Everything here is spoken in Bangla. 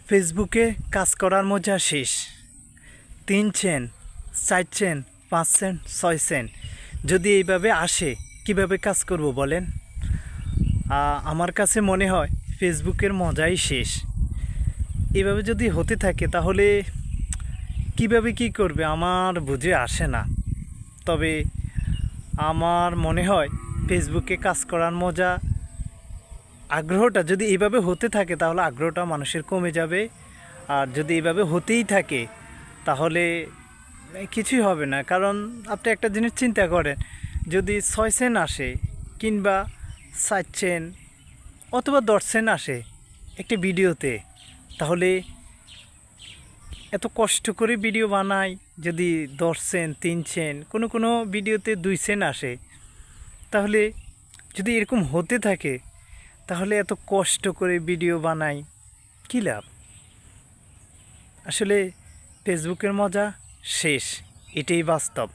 ফেসবুকে কাজ করার মজা শেষ। 3 সেন্ট, 4 সেন্ট, 5 সেন্ট, 6 সেন্ট যদি এইভাবে আসে কিভাবে কাজ করব বলেন? আমার কাছে মনে হয় ফেসবুকের মজাই শেষ। এভাবে যদি হতে থাকে তাহলে কিভাবে কি করবে আমার বুঝে আসে না। তবে আমার মনে হয় ফেসবুকে কাজ করার মজা, আগ্রহটা যদি এইভাবে হতে থাকে তাহলে আগ্রহটা মানুষের কমে যাবে। আর যদি এইভাবে হতেই থাকে তাহলে কিছুই হবে না। কারণ আপনি একটা জিনিস চিন্তা করেন, যদি 6 সেন্ট আসে কিংবা 4 সেন্ট অথবা 10 সেন্ট আসে একটি ভিডিওতে, তাহলে এত কষ্ট করে ভিডিও বানাই, যদি 10 সেন্ট, 3 সেন্ট, কোনো ভিডিওতে 2 সেন্ট আসে, তাহলে যদি এরকম হতে থাকে তাহলে এত কষ্ট করে ভিডিও বানাই কী লাভ? আসলে ফেসবুকের মজা শেষ, এটাই বাস্তব।